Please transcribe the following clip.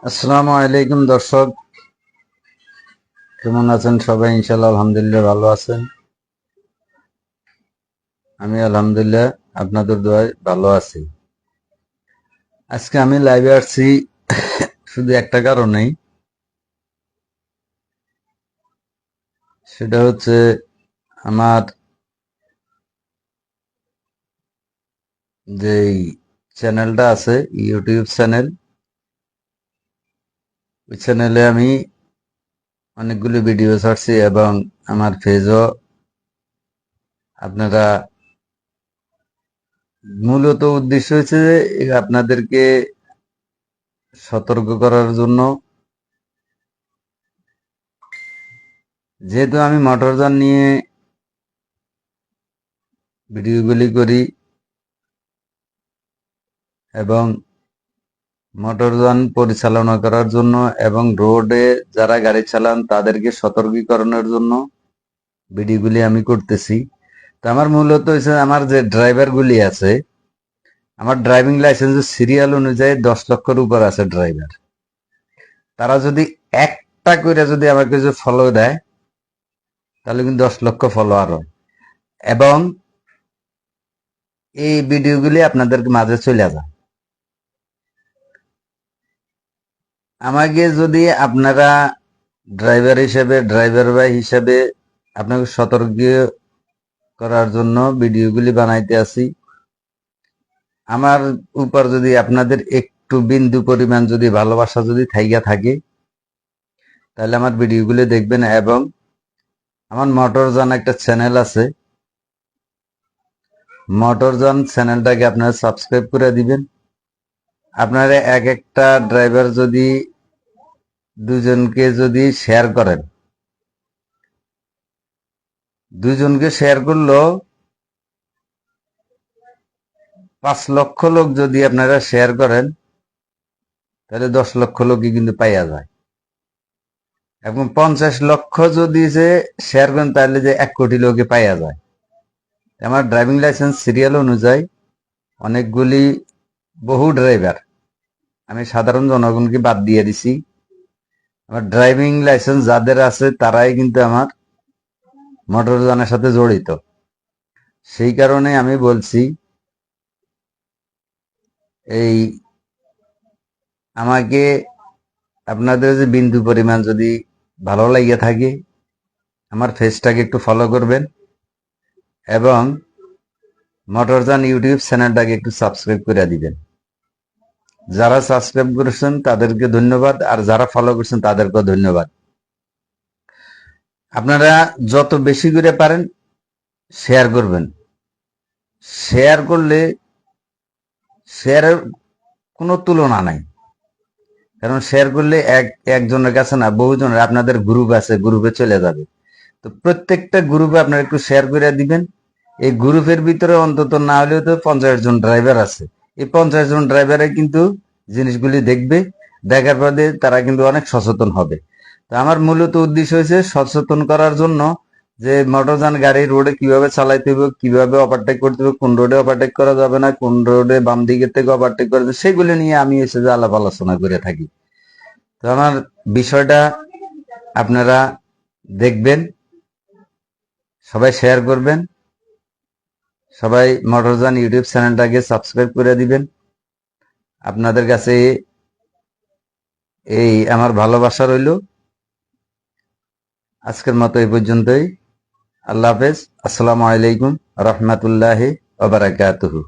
আসসালামু আলাইকুম দর্শক, কেমন আছেন সবাই? ইনশাআল্লাহ আলহামদুলিল্লাহ ভালো আছেন। আমি আলহামদুলিল্লাহ আপনাদের দোয়ায় ভালো আছি। আজকে আমি লাইভে আসছি শুধু একটা কারণেই, সেটা হচ্ছে আমার যেই চ্যানেলটা আছে, ইউটিউব চ্যানেল, ওই চ্যানেলে আমি অনেকগুলো ভিডিও ছাড়ছি এবং আমার পেজও আপনারা, মূলত উদ্দেশ্য হচ্ছে যে আপনাদেরকে সতর্ক করার জন্য। যেহেতু আমি মোটরযান নিয়ে ভিডিওগুলি করি এবং মোটরযান পরিচালনা করার জন্য এবং রোডে যারা গাড়ি চালান তাদেরকে সতর্কীকরণের জন্য ভিডিওগুলি আমি করতেছি। তো আমার মূলত হচ্ছে আমার যে ড্রাইভারগুলি আছে, আমার ড্রাইভিং লাইসেন্সের সিরিয়াল অনুযায়ী 10 লক্ষের উপর আছে ড্রাইভার। তারা যদি একটা করে যদি আমাকে যদি ফলো দেয় তাহলে কিন্তু 10 লক্ষ ফলোয়ার হয় এবং এই ভিডিওগুলি আপনাদেরকে মাঝে চলে যায়। আমাকে যদি আপনারা ড্রাইভার হিসেবে, ড্রাইভার ভাই হিসেবে আপনাকে সতর্ক করার জন্য ভিডিওগুলি বানাইতে আসি। আমার উপর যদি আপনাদের একটু বিন্দু পরিমাণ যদি ভালোবাসা যদি থাইকা থাকে তাহলে আমার ভিডিওগুলি দেখবেন এবং আমার মোটরযান একটা চ্যানেল আছে, মোটরযান চ্যানেলটাকে আপনারা সাবস্ক্রাইব করে দিবেন। আপনারা এক একটা ড্রাইভার যদি দুজনকে যদি শেয়ার করেন, দুজনকে শেয়ার করলো 5 লক্ষ লোক যদি আপনারা শেয়ার করেন তাহলে 10 লক্ষ লোকই কিন্তু পাইয়া যায় এবং 50 লক্ষ যদি যে শেয়ার করেন তাহলে যে 1 কোটি লোকে পাইয়া যায়। আমার ড্রাইভিং লাইসেন্স সিরিয়াল অনুযায়ী অনেকগুলি বহু ড্রাইভার, আমি সাধারণ জনগণকে বাদ দিয়ে দিছি। আমার ড্রাইভিং লাইসেন্স যাদের আছে তারাই কিন্তু আমার মোটরযানের সাথে জড়িত। সেই কারণে আমি বলছি, এই আমাকে আপনাদের যে বিন্দু পরিমাণ যদি ভালো লাগিয়ে থাকে আমার ফেসটাকে একটু ফলো করবেন এবং মোটরযান ইউটিউব চ্যানেলটাকে একটু সাবস্ক্রাইব করে দিবেন। যারা সাবস্ক্রাইব করেছেন তাদেরকে ধন্যবাদ, আর যারা ফলো করছেন তাদেরকেও ধন্যবাদ। আপনারা যত বেশি করে পারেন শেয়ার করবেন। শেয়ার করলে শেয়ারের কোনো তুলনা নাই, কারণ শেয়ার করলে একজনের কাছে না, বহুজনের, আপনাদের গ্রুপ আছে, গ্রুপে চলে যাবে। তো প্রত্যেকটা গ্রুপে আপনারা একটু শেয়ার করে দিবেন। এই গ্রুপের ভিতরে অন্তত না হলেও তো 50 জন ড্রাইভার আছে। এই 50 জন ড্রাইভারে কিন্তু জিনিসগুলি দেখবে, দেখার পরে তারা কিন্তু অনেক সচেতন হবে। তো আমার মূলত উদ্দেশ্য হয়েছে সচেতন করার জন্য, যে মোটরযান গাড়ি রোডে কিভাবে চালাইতে হবে, কিভাবে ওভারটেক করতে হবে, কোন রোডে ওভারটেক করা যাবে না, কোন রোডে বাম দিকের থেকে ওভারটেক করা যাবে, সেগুলি নিয়ে আমি এসে যে আলাপ আলোচনা করে থাকি। তো আমার বিষয়টা আপনারা দেখবেন, সবাই শেয়ার করবেন, সবাই মোটরযান ইউটিউব চ্যানেলটাকে সাবস্ক্রাইব করে দিবেন। আপনাদের কাছে এই আমার ভালোবাসা রইল। আজকের মতো এই পর্যন্তই। আল্লাহ হাফেজ। আসসালামু আলাইকুম রহমতুল্লাহি ওয়া বারাকাতুহু।